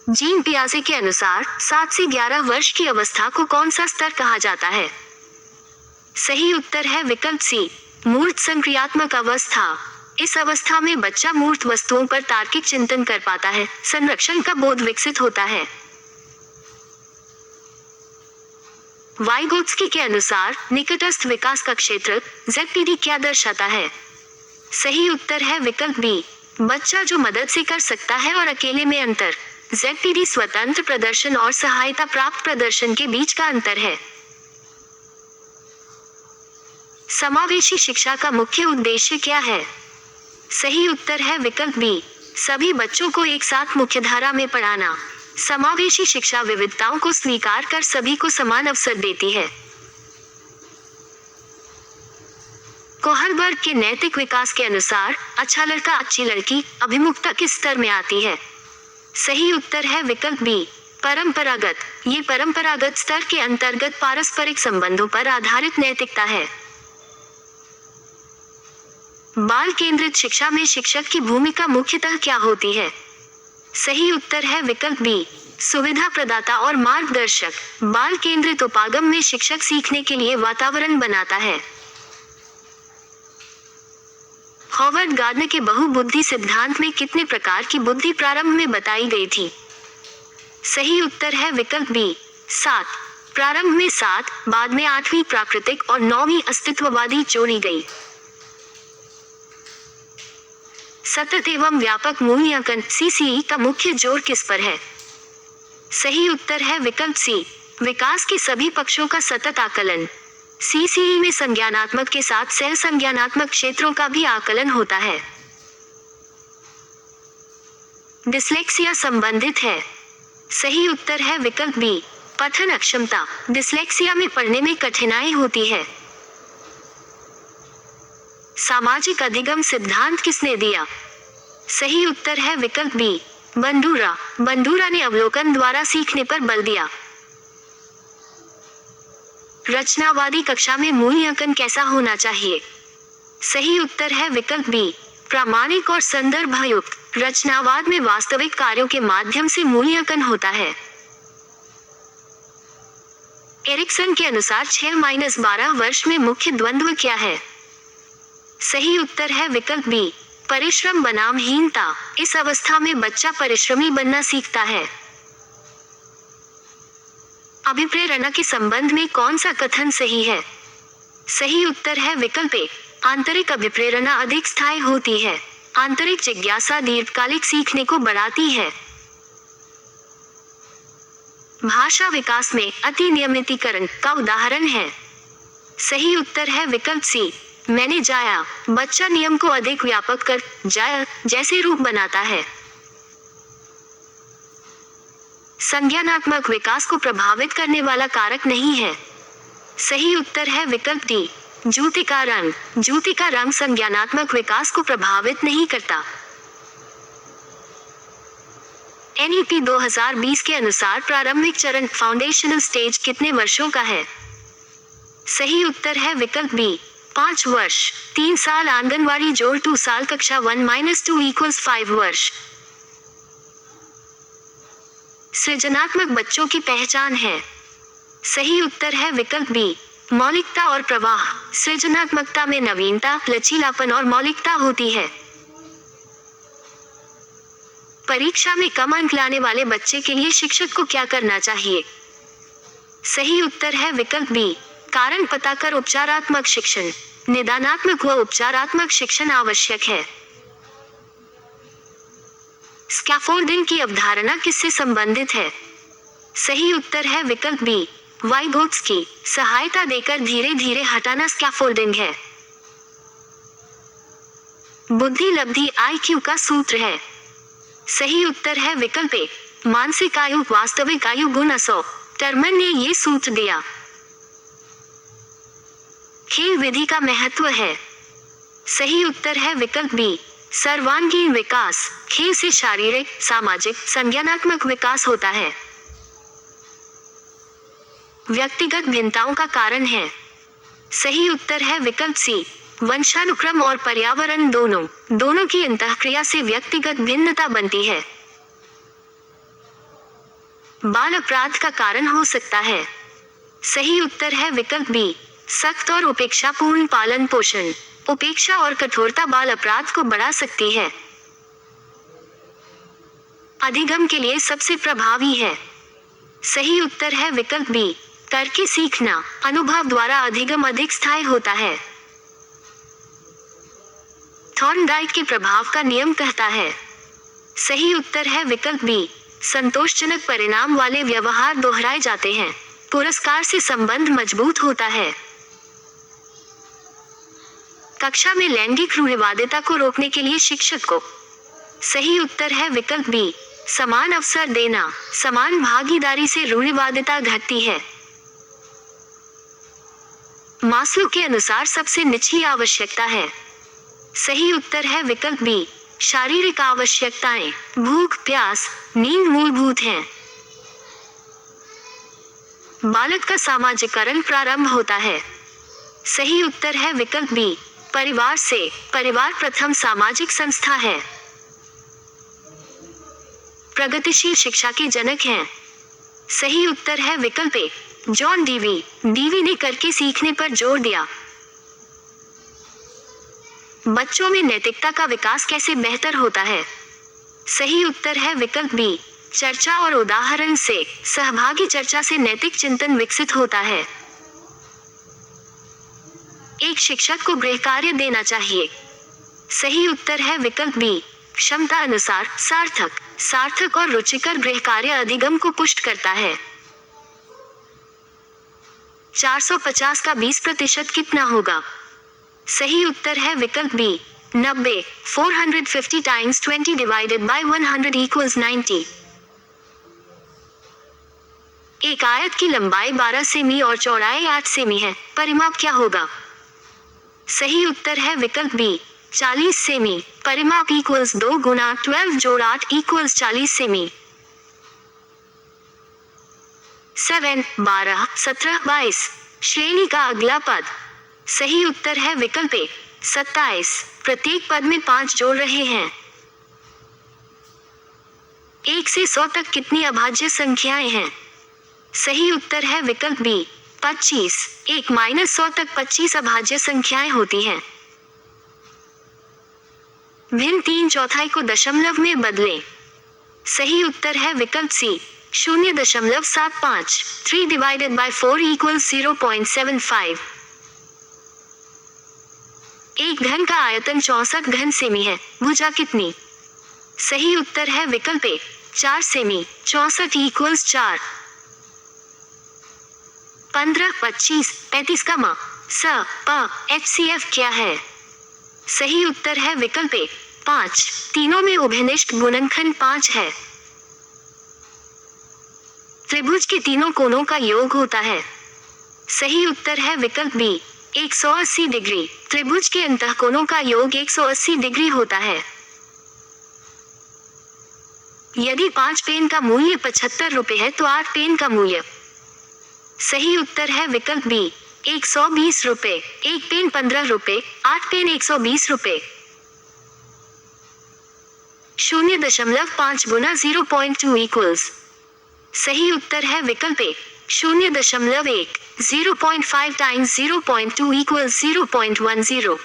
Gene पियाजे के अनुसार 7 से 11 वर्ष की अवस्था को कौन सा स्तर कहा जाता है? सही उत्तर है विकल्प सी, मूर्त संक्रियात्मक अवस्था। इस अवस्था में बच्चा मूर्त वस्तुओं पर तार्किक चिंतन कर पाता है, संरक्षण का बोध विकसित होता है। वाइगोत्स्की के अनुसार निकटस्थ विकास का क्षेत्र ZPD क्या दर्शाता है? सही उत्तर है विकल्प बी, बच्चा जो मदद से कर सकता है और अकेले में अंतर। ZPD स्वतंत्र प्रदर्शन और सहायता प्राप्त प्रदर्शन के बीच का अंतर है। समावेशी शिक्षा का मुख्य उद्देश्य क्या है? सही उत्तर है विकल्प बी, सभी बच्चों को एक साथ मुख्यधारा में पढ़ाना। समावेशी शिक्षा विविधताओं को स्वीकार कर सभी को समान अवसर देती है। कोहलबर्ग के नैतिक विकास के अनुसार अच्छा लड़का अच्छी लड़की अभिमुखता किस स्तर में आती है? सही उत्तर है विकल्प बी, परंपरागत। ये परंपरागत स्तर के अंतर्गत पारस्परिक संबंधों पर आधारित नैतिकता है। बाल केंद्रित शिक्षा में शिक्षक की भूमिका मुख्यतः क्या होती है? सही उत्तर है विकल्प बी, सुविधा प्रदाता और मार्गदर्शक। बाल केंद्रित उपागम में शिक्षक सीखने के लिए वातावरण बनाता है। हॉवर्ड गार्डनर के बहुबुद्धि सिद्धांत में कितने प्रकार की बुद्धि प्रारंभ में बताई गई थी? सही उत्तर है विकल्प बी, 7। प्रारंभ में 7, बाद में 8वीं प्राकृतिक और 9वीं अस्तित्ववादी जोड़ी गई। सतत एवं व्यापक मूल्यांकन CCE का मुख्य जोर किस पर है? सही उत्तर है विकल्प सी, विकास के सभी पक्षों का सतत आकलन। CCE में संज्ञानात्मक के साथ सह संज्ञानात्मक क्षेत्रों का भी आकलन होता है। डिस्लेक्सिया संबंधित है? सही उत्तर है विकल्प बी, पठन अक्षमता। डिस्लेक्सिया में पढ़ने में कठिनाई होती है। सामाजिक अधिगम सिद्धांत किसने दिया? सही उत्तर है विकल्प बी, बंडूरा। बंडूरा ने अवलोकन द्वारा सीखने पर बल दिया। रचनावादी कक्षा में मूल्यांकन कैसा होना चाहिए? सही उत्तर है विकल्प बी, प्रामाणिक और संदर्भयुक्त। रचनावाद में वास्तविक कार्यों के माध्यम से मूल्यांकन होता है। एरिक्सन के अनुसार 6-12 वर्ष में मुख्य द्वंद्व क्या है? सही उत्तर है विकल्प बी, परिश्रम बनाम हीनता। इस अवस्था में बच्चा परिश्रमी बनना सीखता है। अभिप्रेरणा के संबंध में कौन सा कथन सही है? सही उत्तर है विकल्प ए, आंतरिक अभिप्रेरणा अधिक स्थायी होती है। आंतरिक जिज्ञासा दीर्घकालिक सीखने को बढ़ाती है। भाषा विकास में अतिनियमितीकरण का उदाहरण है? सही उत्तर है विकल्प सी, मैंने जाया। बच्चा नियम को अधिक व्यापक कर जाया जैसे रूप बनाता है। संज्ञानात्मक विकास को प्रभावित करने वाला कारक नहीं है। सही उत्तर है विकल्प डी, जूते का रंग। जूते का रंग संज्ञानात्मक विकास को प्रभावित नहीं करता। NEP 2020 के अनुसार प्रारंभिक चरण फाउंडेशनल स्टेज कितने वर्षों का है? सही उत्तर है विकल्प बी, 5 वर्ष। 3 साल आंगनवाड़ी जोड़ 2 साल कक्षा 1-2 = 5 वर्ष। सृजनात्मक बच्चों की पहचान है? सही उत्तर है विकल्प बी, मौलिकता और प्रवाह। सृजनात्मकता में नवीनता, लचीलापन और मौलिकता होती है। परीक्षा में कम अंक लाने वाले बच्चे के लिए शिक्षक को क्या करना चाहिए? सही उत्तर है विकल्प बी, कारण पता कर उपचारात्मक शिक्षण। निदानात्मक व उपचारात्मक शिक्षण आवश्यक है। स्कैफोल्डिंग की अवधारणा किससे संबंधित है? सही उत्तर है विकल्प बी, वाइगोत्स्की। सहायता देकर धीरे धीरे हटाना स्कैफोल्डिंग है। बुद्धि लब्धि IQ का सूत्र है? सही उत्तर है विकल्प ए, मानसिक आयु वास्तविक आयु गुना 100। टर्मन ने ये सूत्र दिया। खेल विधि का महत्व है? सही उत्तर है विकल्प बी, सर्वांगीण विकास। खेल से शारीरिक, सामाजिक, संज्ञानात्मक विकास होता है। व्यक्तिगत भिन्नताओं का कारण है? सही उत्तर है विकल्प सी, वंशानुक्रम और पर्यावरण दोनों की अंतःक्रिया से व्यक्तिगत भिन्नता बनती है। बाल अपराध का कारण हो सकता है। सही उत्तर है विकल्प बी, सख्त और उपेक्षापूर्ण पालन पोषण। उपेक्षा और कठोरता बाल अपराध को बढ़ा सकती है। अधिगम के लिए सबसे प्रभावी है। सही उत्तर है विकल्प बी, करके सीखना। अनुभव द्वारा अधिगम अधिक स्थायी होता है। थॉर्नडाइक के प्रभाव का नियम कहता है। सही उत्तर है विकल्प बी, संतोषजनक परिणाम वाले व्यवहार दोहराए जाते हैं। पुरस्कार से संबंध मजबूत होता है। कक्षा में लैंगिक रूढ़िवादिता को रोकने के लिए शिक्षक को। सही उत्तर है विकल्प बी, समान अवसर देना। समान भागीदारी से रूढ़िवादिता घटती है। मास्लो के अनुसार सबसे निचली आवश्यकता है। सही उत्तर है विकल्प बी, शारीरिक आवश्यकताएं। भूख, प्यास, नींद मूलभूत हैं। बालक का सामाजिकरण प्रारंभ होता है। सही उत्तर है विकल्प बी, परिवार से। परिवार प्रथम सामाजिक संस्था है। प्रगतिशील शिक्षा के जनक हैं। सही उत्तर है विकल्प ए, जॉन डीवी। डीवी ने करके सीखने पर जोर दिया। बच्चों में नैतिकता का विकास कैसे बेहतर होता है? सही उत्तर है विकल्प बी, चर्चा और उदाहरण से। सहभागी चर्चा से नैतिक चिंतन विकसित होता है। एक शिक्षक को गृहकार्य देना चाहिए। सही उत्तर है विकल्प बी, क्षमता अनुसार सार्थक। सार्थक और रुचिकर गृहकार्य अधिगम को पुष्ट करता है। 450 का 20% कितना होगा? सही उत्तर है विकल्प बी, 90। 450 टाइम्स 20 डिवाइडेड बाय 100 इक्वल्स 90। एक आयत की लंबाई 12 सेमी और चौड़ाई 8 सेमी है। परिमाप क्या होगा? सही उत्तर है विकल्प बी, 40 सेमी। परिमाप इक्वल्स 2 गुना 12 जोड़ 8 इक्वल्स 40 सेमी। 7, 12, 17, 22। श्रेणी का अगला पद। सही उत्तर है विकल्प ए, 27। प्रत्येक पद में 5 जोड़ रहे हैं। 1 से 100 तक कितनी अभाज्य संख्याएं हैं? सही उत्तर है विकल्प बी, 25। 1 - 100 तक 25 अभाज्य संख्याएं होती हैं। भिन्न 3/4 को दशमलव में बदलें। सही उत्तर है विकल्प सी, 0.75। 3 डिवाइडेड बाय 4 इक्वल्स 0.75। एक घन का आयतन 64 घन सेमी है। भुजा कितनी? सही उत्तर है विकल्प ए, 4 सेमी। 64 इक्वल्स 4। 15, 25, 35 का मा, स, प, HCF क्या है? सही उत्तर है विकल्प ए, 5। तीनों में उभयनिष्ठ गुणनखंड 5 है। त्रिभुज के तीनों कोणों का योग होता है। सही उत्तर है विकल्प बी, 180 डिग्री। त्रिभुज के अंतःकोणों का योग 180 डिग्री होता है। यदि 5 पेन का मूल्य 75 रुपए है तो 8 पेन का मूल्य। सही उत्तर है विकल्प बी, 120 रुपए। 1 पेन 15 रुपए, 8 पेन 120 रुपए। 0.5 गुना 0.2 इक्वल्स। सही उत्तर है विकल्प ए, 0.1। 0.5 टाइम्स 0.2 इक्वल्स 0.10।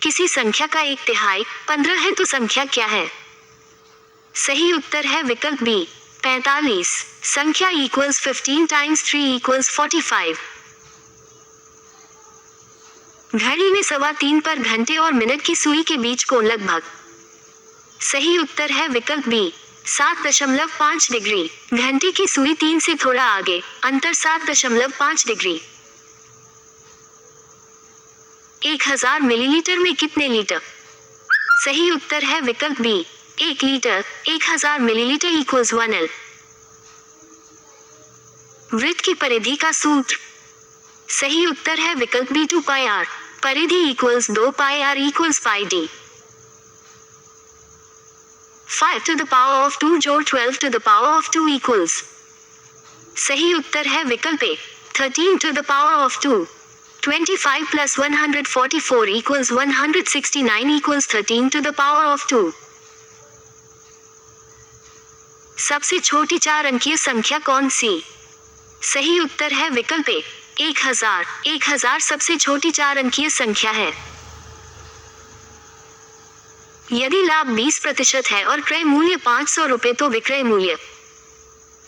किसी संख्या का 1/3 15 है तो संख्या क्या है? सही उत्तर है विकल्प बी, 45। संख्या इक्वल्स 15 टाइम्स 3 इक्वल्स 45। घड़ी में 3:15 पर घंटे और मिनट की सुई के बीच कोण लगभग। सही उत्तर है विकल्प बी, 7.5 डिग्री। घंटे की सुई 3 से थोड़ा आगे, अंतर 7.5 डिग्री। 1000 मिलीलीटर में कितने लीटर? सही उत्तर है विकल्प बी, 1 लीटर। 1000 millilitre equals 1 L। वृत्त की परिधि का सूत्र। सही उत्तर है विकल्प बी, 2 पाई r। परिधि equals 2 pi r equals pi d। 5 to the power of 2 जोड़ 12 to the power of 2 equals। सही उत्तर है विकल्प ए, 13 to the power of 2। 25 plus 144 equals 169 equals 13 to the power of 2। सबसे छोटी 4 अंकीय संख्या कौन सी? सही उत्तर है विकल्प ए 1000। 1000 सबसे छोटी 4 अंकीय संख्या है। यदि लाभ 20% है और क्रय मूल्य 500 रुपए तो विक्रय मूल्य?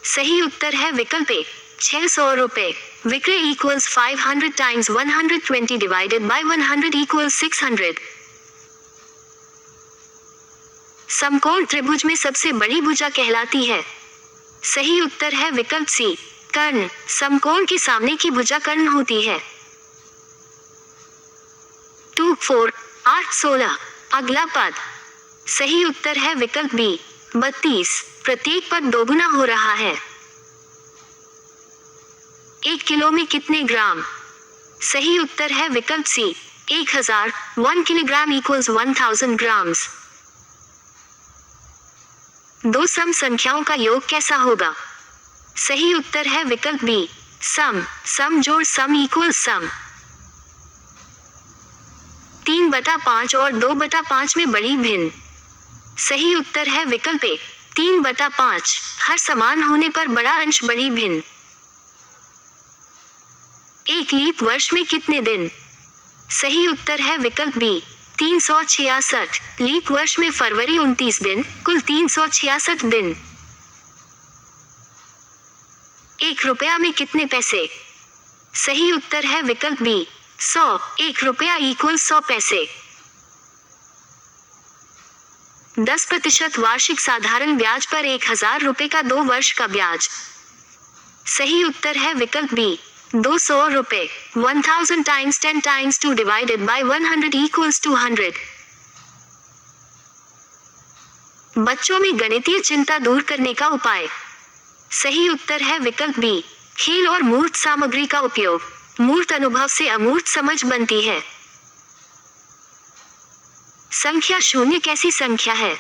सही उत्तर है विकल्प ए 600 रुपए। विक्रय equals 500 times 120 divided by 100 equals 600। समकोण त्रिभुज में सबसे बड़ी भुजा कहलाती है? सही उत्तर है विकल्प सी कर्ण। समकोण के सामने की भुजा कर्ण होती है। 2 4 8 16। अगला पद? सही उत्तर है विकल्प बी 32। प्रत्येक पद दोगुना हो रहा है। 1 किलो में कितने ग्राम? सही उत्तर है विकल्प सी 1000। 1 किलोग्राम इक्वल्स 1000 ग्राम्स। दो सम संख्याओं का योग कैसा होगा? सही उत्तर है विकल्प बी सम। सम जोड़ सम इक्वल्स सम। 3/5 और 2/5 में बड़ी भिन्न? सही उत्तर है विकल्प ए 3/5। हर समान होने पर बड़ा अंश बड़ी भिन्न। एक लीप वर्ष में कितने दिन? सही उत्तर है विकल्प बी 366। लीप वर्ष में फरवरी 29 दिन, कुल 366 दिन। 1 रुपया में कितने पैसे? सही उत्तर है विकल्प बी 100। 1 रुपया इक्वल 100 पैसे। 10% वार्षिक साधारण ब्याज पर 1000 रुपए का 2 वर्ष का ब्याज? सही उत्तर है विकल्प बी 200 रुपए। 1000 times 10 times 2 divided by 100 equals 200। बच्चों में गणितीय चिंता दूर करने का उपाय? सही उत्तर है विकल्प बी खेल और मूर्त सामग्री का उपयोग। मूर्त अनुभव से अमूर्त समझ बनती है। संख्या शून्य कैसी संख्या है?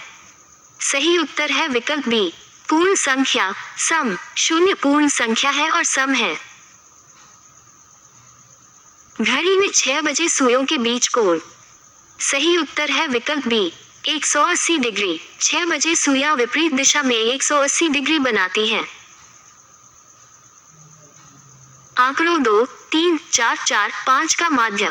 सही उत्तर है विकल्प बी पूर्ण संख्या सम। शून्य पूर्ण संख्या है और सम है। घड़ी में 6 बजे सुइयों के बीच कोण? सही उत्तर है विकल्प बी 180 डिग्री। 6 बजे सुइयां विपरीत दिशा में 180 डिग्री बनाती हैं। आंकड़ों 2 3 4 4 5 का माध्य?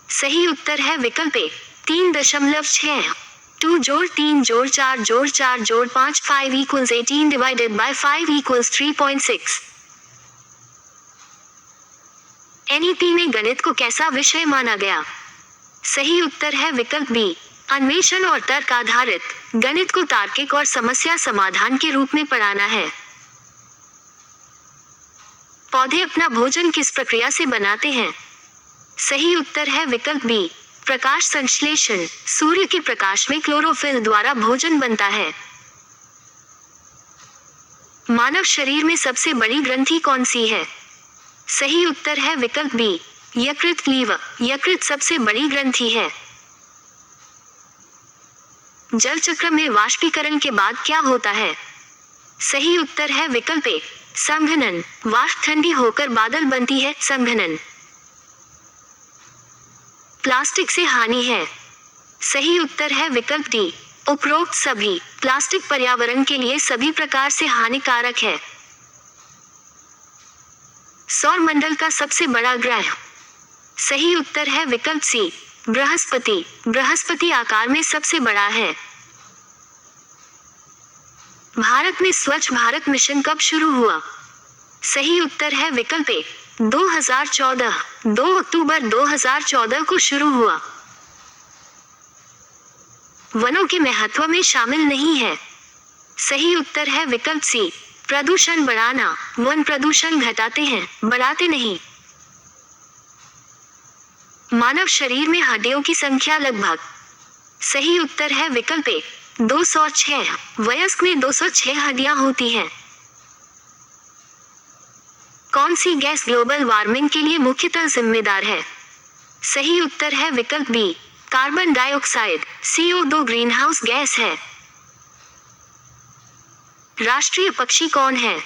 सही उत्तर है विकल्प ए 3.6। 2 जोड़ 3 जोड़ 4 जोड़ 4 जोड़ 5 5 equals 18 divided by 5 equals 3.6। NEP में गणित को कैसा विषय माना गया? सही उत्तर है विकल्प बी अन्वेषण और तर्क आधारित। गणित को तार्किक और समस्या समाधान के रूप में पढ़ाना है। पौधे अपना भोजन किस प्रक्रिया से बनाते हैं? सही उत्तर है विकल्प बी प्रकाश संश्लेषण। सूर्य के प्रकाश में क्लोरोफिल द्वारा भोजन बनता है। मानव शरीर में सबसे बड़ी ग्रंथि कौन सी है? सही उत्तर है विकल्प बी यकृत लीवर। यकृत सबसे बड़ी ग्रंथि है। जल चक्र में वाष्पीकरण के बाद क्या होता है? सही उत्तर है विकल्प ए संघनन। वाष्प ठंडी होकर बादल बनती है संघनन। प्लास्टिक से हानि है? सही उत्तर है विकल्प डी उपरोक्त सभी। प्लास्टिक पर्यावरण के लिए सभी प्रकार से हानिकारक है। सौर मंडल का सबसे बड़ा ग्रह? सही उत्तर है विकल्प सी बृहस्पति। बृहस्पति आकार में सबसे बड़ा है। भारत में स्वच्छ भारत मिशन कब शुरू हुआ? सही उत्तर है विकल्प ए 2014। 2 अक्टूबर 2014 को शुरू हुआ। वनों के महत्व में शामिल नहीं है? सही उत्तर है विकल्प सी प्रदूषण बढ़ाना। वन प्रदूषण घटाते हैं, बढ़ाते नहीं। मानव शरीर में हड्डियों की संख्या लगभग? सही उत्तर है विकल्प ए 206। वयस्क में 206 हड्डियां होती हैं। कौन सी गैस ग्लोबल वार्मिंग के लिए मुख्यतः जिम्मेदार है? सही उत्तर है विकल्प बी carbon dioxide. CO2 greenhouse gas है। राष्ट्रीय पक्षी कौन है?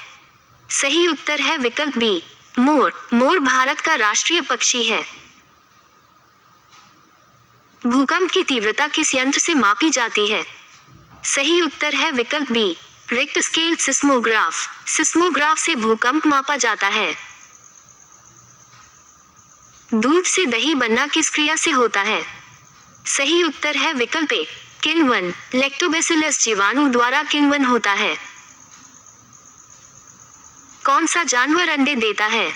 सही उत्तर है विकल्प बी मोर। मोर भारत का राष्ट्रीय पक्षी है। भूकंप की तीव्रता किस यंत्र से मापी जाती है? सही उत्तर है विकल्प बी रिक्टर स्केल सिस्मोग्राफ। सिस्मोग्राफ से भूकंप मापा जाता है। दूध से दही बनना किस क्रिया से होता है? सही उत्तर है विकल्प ए, किण्वन। लैक्टोबैसिलस जीवाणु द्वारा किण्वन होता है। कौन सा जानवर अंडे देता है?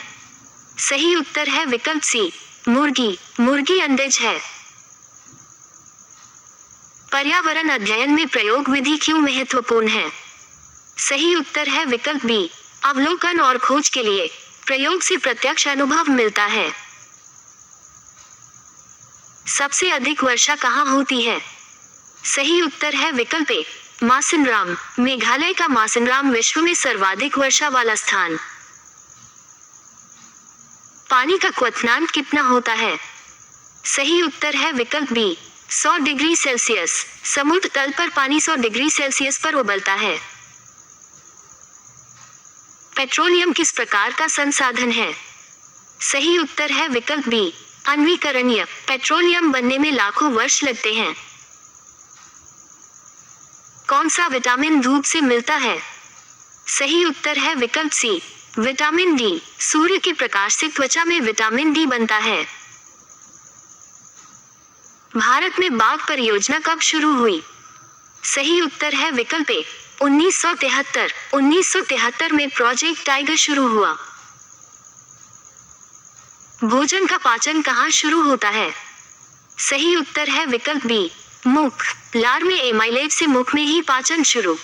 सही उत्तर है विकल्प सी, मुर्गी। मुर्गी अंडेज है। पर्यावरण अध्ययन में प्रयोग विधि क्यों महत्वपूर्ण है? सही उत्तर है विकल्प बी, अवलोकन और खोज के लिए प्रयोग से प्रत्यक्ष अनुभव मिलता है। सबसे अधिक वर्षा कहाँ होती है? सही उत्तर है विकल्प ए, मासिनराम। मेघालय का मासिनराम विश्व में सर्वाधिक वर्षा वाला स्थान। पानी का क्वथनांक कितना होता है? सही उत्तर है विकल्प बी, 100 डिग्री सेल्सियस। समुद्र तल पर पानी 100 डिग्री सेल्सियस पर उबलता है। पेट्रोलियम किस प्रकार का संसाधन है? सही उत्तर है विकल्प बी, अनवीकरणीय। पेट्रोलियम बनने में लाखों वर्ष लगते हैं। कौन सा विटामिन धूप से मिलता है? सही उत्तर है विकल्प सी, विटामिन डी। सूर्य के प्रकाश से त्वचा में विटामिन डी बनता है। भारत में बाघ परियोजना कब शुरू हुई? सही उत्तर है विकल्प ए, 1973। 1973 में प्रोजेक्ट टाइगर शुरू हुआ। भोजन का पाचन कहाँ शुरू होता है? सही उत्तर है विकल्प बी, मुख। लार में एमाइलेज से मुख में ही पाचन शुरू।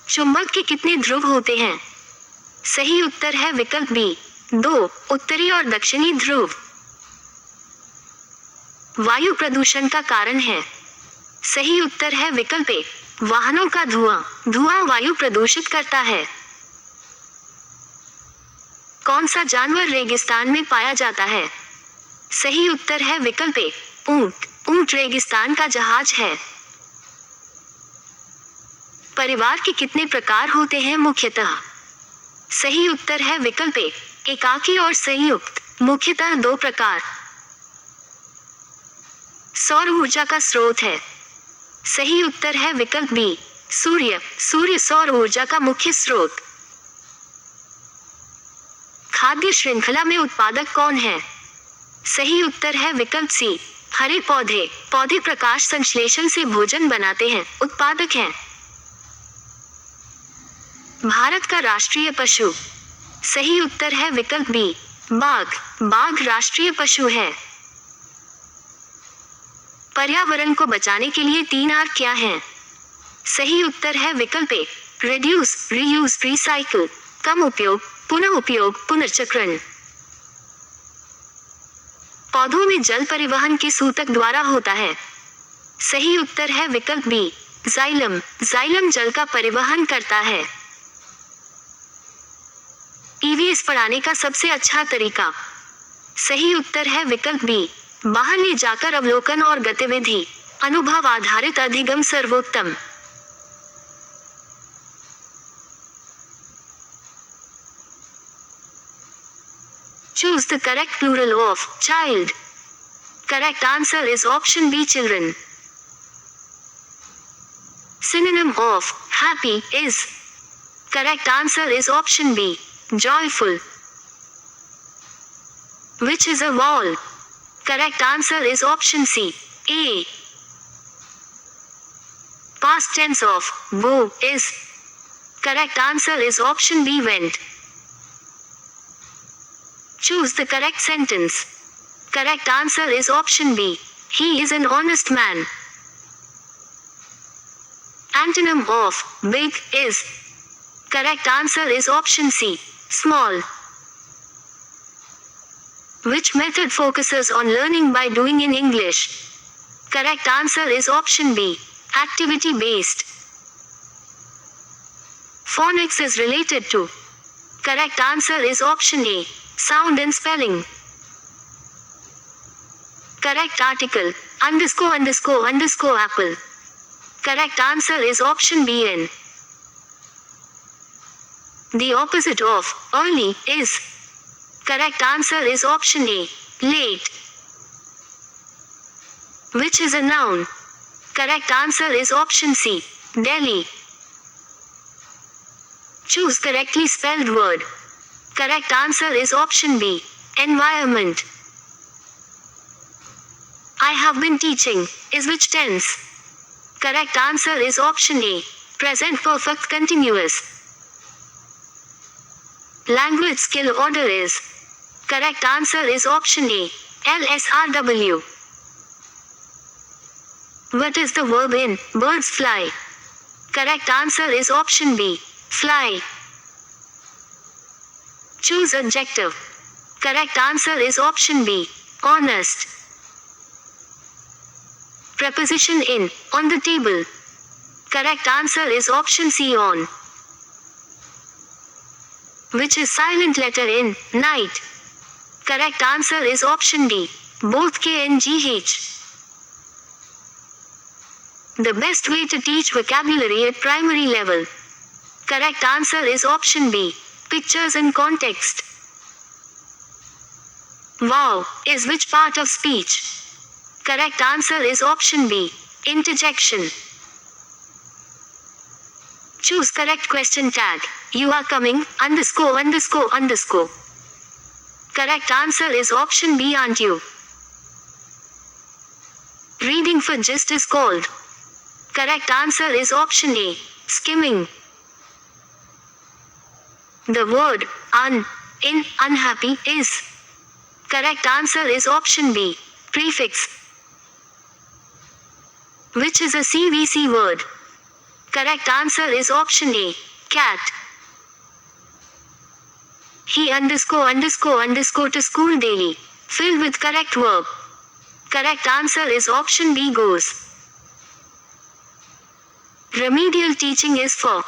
चुंबक के कितने ध्रुव होते हैं? सही उत्तर है विकल्प बी, 2, उत्तरी और दक्षिणी ध्रुव। वायु प्रदूषण का कारण है? सही उत्तर है विकल्प ए, वाहनों का धुआं। धुआं वायु प्रदूषित करता है। कौन सा जानवर रेगिस्तान में पाया जाता है? सही उत्तर है विकल्प ए, ऊंट। ऊंट रेगिस्तान का जहाज है। परिवार के कितने प्रकार होते हैं मुख्यतः? सही उत्तर है विकल्प ए, एकाकी और संयुक्त। मुख्यतः 2 प्रकार। सौर ऊर्जा का स्रोत है? सही उत्तर है विकल्प बी, सूर्य। सूर्य सौर ऊर्जा का मुख्य स्रोत। खाद्य श्रृंखला में उत्पादक कौन है? सही उत्तर है विकल्प सी, हरे पौधे। पौधे प्रकाश संश्लेषण से भोजन बनाते हैं, उत्पादक हैं। भारत का राष्ट्रीय पशु? सही उत्तर है विकल्प बी, बाघ। बाघ राष्ट्रीय पशु है। पर्यावरण को बचाने के लिए 3 आर क्या हैं? सही उत्तर है विकल्प ए, रिड्यूस, रीयूज, रिसाइकिल। कम उपयोग, पुनः उपयोग, पुनर्चक्रण। पौधों में जल परिवहन किस ऊतक द्वारा होता है? सही उत्तर है विकल्प बी, जाइलम। जाइलम जल का परिवहन करता है। ईवीएस पढ़ाने का सबसे अच्छा तरीका? सही उत्तर है विकल्प बी, बाहर ले जाकर अवलोकन और गतिविधि। अनुभव आधारित अधिगम सर्वोत्तम। Choose the correct plural of child. Correct answer is option B, children. Synonym of happy is. Correct answer is option B, joyful. Which is a wall? Correct answer is option C, A. Past tense of go is. Correct answer is option B, went. Choose the correct sentence. Correct answer is option B, he is an honest man. Antonym of big is. Correct answer is option C, small. Which method focuses on learning by doing in English? Correct answer is option B, activity based. Phonics is related to. Correct answer is option A, sound and spelling. Correct article, underscore underscore underscore apple. Correct answer is option B, N. The opposite of early is. Correct answer is option A, late. Which is a noun? Correct answer is option C, Delhi. Choose correctly spelled word. Correct answer is option B. Environment. I have been teaching is which tense? Correct answer is option A. Present perfect continuous. Language skill order is. Correct answer is option A. LSRW. What is the verb in birds fly? Correct answer is option B. Fly. Choose adjective. Correct answer is option B. Honest. Preposition in, on the table. Correct answer is option C. On. Which is silent letter in night? Correct answer is option D. Both K and GH. The best way to teach vocabulary at primary level. Correct answer is option B. Pictures in context. Wow is which part of speech? Correct answer is option B. Interjection. Choose correct question tag. You are coming, underscore underscore underscore. Correct answer is option B. Aren't you? Reading for gist is called. Correct answer is option A. Skimming. The word un in unhappy is. Correct answer is option B. Prefix. Which is a CVC word? Correct answer is option A. Cat. He underscore underscore underscore to school daily. Filled with correct verb. Correct answer is option B. Goes. Remedial teaching is for.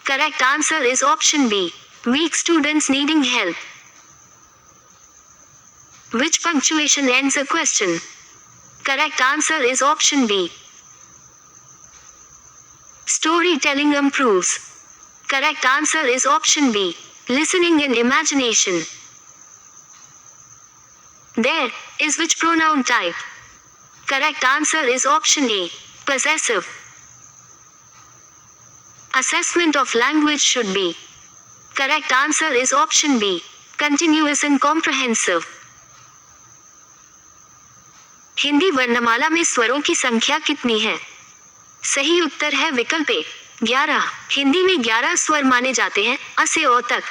Correct answer is option B. Weak students needing help. Which punctuation ends a question? Correct answer is option B. Storytelling improves. Correct answer is option B. Listening and imagination. There is which pronoun type? Correct answer is option A. Possessive. Assessment of language should be. Correct answer is option B. Continuous and comprehensive. Hindi वर्णमाला में स्वरों की संख्या कितनी है? सही उत्तर है विकल्प ए 11। हिंदी में 11 स्वर माने जाते हैं अ से ओ तक।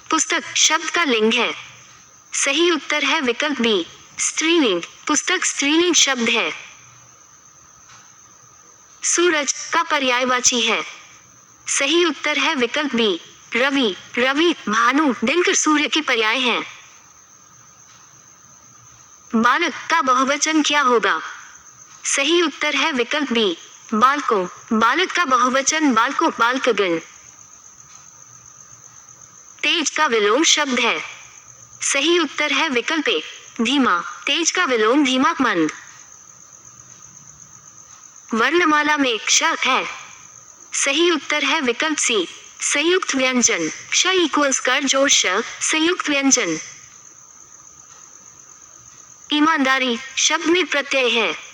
पुस्तक शब्द का लिंग है। सही उत्तर है विकल्प बी स्त्रीलिंग। पुस्तक स्त्रीलिंग शब्द है। सूरज का पर्यायवाची है। सही उत्तर है विकल्प बी रवि। रवि भानु दिनकर सूर्य के पर्याय हैं। बालक का बहुवचन क्या होगा? सही उत्तर है विकल्प बी बालकों। बालक का बहुवचन बालकों बालकगण। तेज का विलोम शब्द है। सही उत्तर है विकल्प ए धीमा। तेज का विलोम धीमा मंद। वर्णमाला में क्ष है। सही उत्तर है विकल्प सी संयुक्त व्यंजन। क्ष इक्वल्स कर जोड़ श संयुक्त व्यंजन। ईमानदारी शब्द में प्रत्यय है।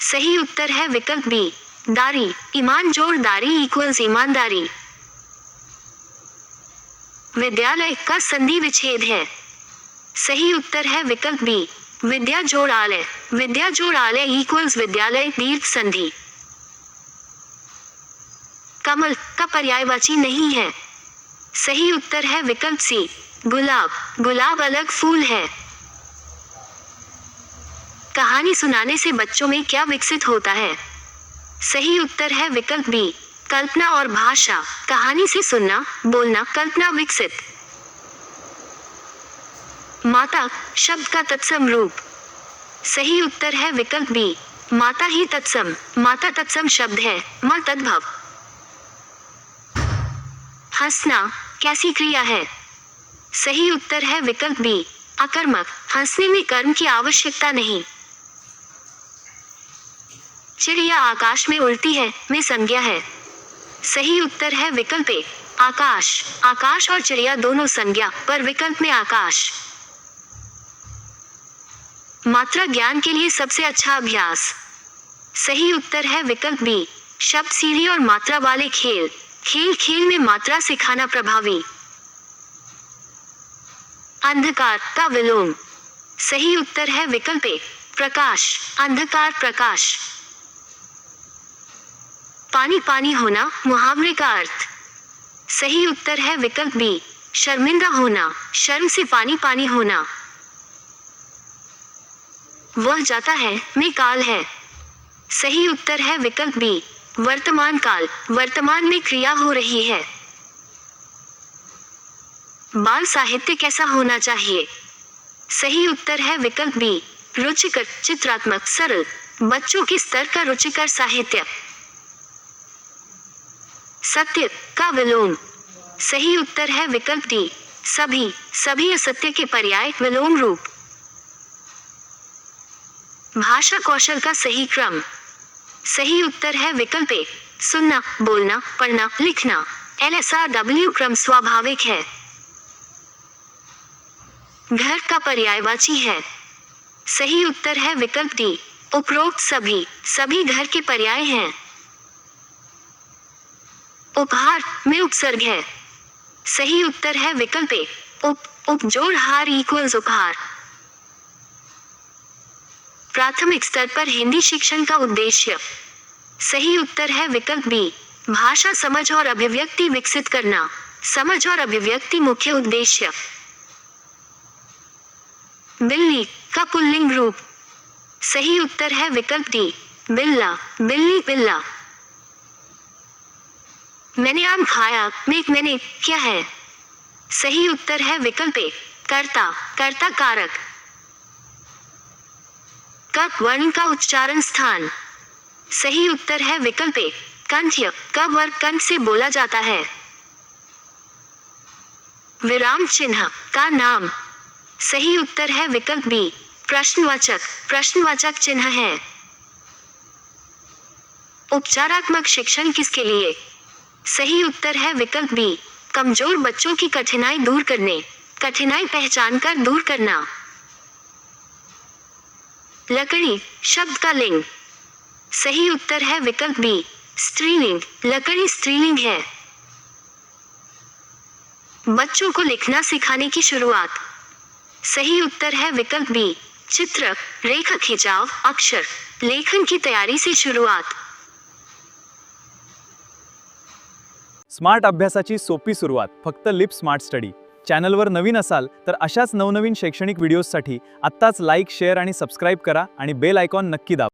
सही उत्तर है विकल्प बी दारी। ईमान जोड़ दारी इक्वल्स ईमानदारी। विद्यालय का संधि विच्छेद है। सही उत्तर है विकल्प बी विद्या जोड़ आलय। विद्या जोड़ आलय इक्वल्स विद्यालय दीर्घ संधि। कमल का पर्यायवाची नहीं है। सही उत्तर है विकल्प सी गुलाब। गुलाब अलग फूल है। कहानी सुनाने से बच्चों में क्या विकसित होता है? सही उत्तर है विकल्प बी कल्पना और भाषा। कहानी से सुनना बोलना कल्पना विकसित। माता शब्द का तत्सम रूप। सही उत्तर है विकल्प बी माता ही तत्सम। माता तत्सम शब्द है मां तद्भव। हंसना कैसी क्रिया है? सही उत्तर है विकल्प बी अकर्मक। हंसने में कर्म की आवश्यकता नहीं। चिड़िया आकाश में उड़ती है में संज्ञा है। सही उत्तर है विकल्प ए आकाश। आकाश और चिड़िया दोनों संज्ञा पर विकल्प में आकाश। मात्रा ज्ञान के लिए सबसे अच्छा अभ्यास। सही उत्तर है विकल्प बी, शब्द सीढ़ी और मात्रा वाले खेल। खेल खेल में मात्रा सिखाना प्रभावी। अंधकार का विलोम। सही उत्तर है विकल्प ए, प्रकाश। अंधकार प्रकाश। पानी पानी होना मुहावरे का अर्थ। सही उत्तर है विकल्प बी, शर्मिंदा होना। शर्म से पानी पानी होना। वह जाता है में काल है। सही उत्तर है विकल्प बी, वर्तमान काल। वर्तमान में क्रिया हो रही है। बाल साहित्य कैसा होना चाहिए? सही उत्तर है विकल्प बी, रुचिकर, चित्रात्मक, सरल। बच्चों के स्तर का रुचिकर साहित्य। सत्य का विलोम। सही उत्तर है विकल्प डी, सभी। सभी असत्य के पर्याय विलोम रूप। भाषा कौशल का सही क्रम। सही उत्तर है विकल्प ए, सुनना, बोलना, पढ़ना, लिखना। LSRW क्रम स्वाभाविक है। घर का पर्यायवाची है। सही उत्तर है विकल्प डी, उपरोक्त सभी। सभी घर के पर्याय हैं। उपहार में उपसर्ग है। सही उत्तर है विकल्प ए, उपजोड़ हार इक्वल्स उपहार। प्राथमिक स्तर पर हिंदी शिक्षण का उद्देश्य। सही उत्तर है विकल्प बी, भाषा समझ और अभिव्यक्ति विकसित करना। समझ और अभिव्यक्ति मुख्य उद्देश्य। बिल्ली का पुल्लिंग रूप। सही उत्तर है विकल्प डी, बिल्ला। बिल्ली, बिल्ला। मैंने आम खाया में मैंने क्या है? सही उत्तर है विकल्प ए, कर्ता। कर्ता कारक। क वर्ण का उच्चारण स्थान। सही उत्तर है विकल्प ए, कंठ्य। क वर्ग कंठ से बोला जाता है। विराम चिन्ह का नाम। सही उत्तर है विकल्प बी, प्रश्नवाचक। प्रश्नवाचक चिन्ह है। उपचारात्मक शिक्षण किसके लिए? सही उत्तर है विकल्प बी, कमजोर बच्चों की कठिनाई दूर करने। कठिनाई पहचान कर दूर करना। लकड़ी शब्द का लिंग। सही उत्तर है विकल्प बी, स्त्रीलिंग। लकड़ी स्त्रीलिंग है। बच्चों को लिखना सिखाने की शुरुआत। सही उत्तर है विकल्प बी, चित्र, रेखा खिंचाव, अक्षर। लेखन की तैयारी से शुरुआत। स्मार्ट अभ्यासाची सोपी सुरुवात फक्त लिप स्मार्ट स्टडी। चॅनलवर नवीन असाल तर अशाच नवनवीन शैक्षणिक व्हिडिओजसाठी आत्ताच लाईक, शेअर आणि सबस्क्राईब करा आणि बेल आयकॉन नक्की दाबा।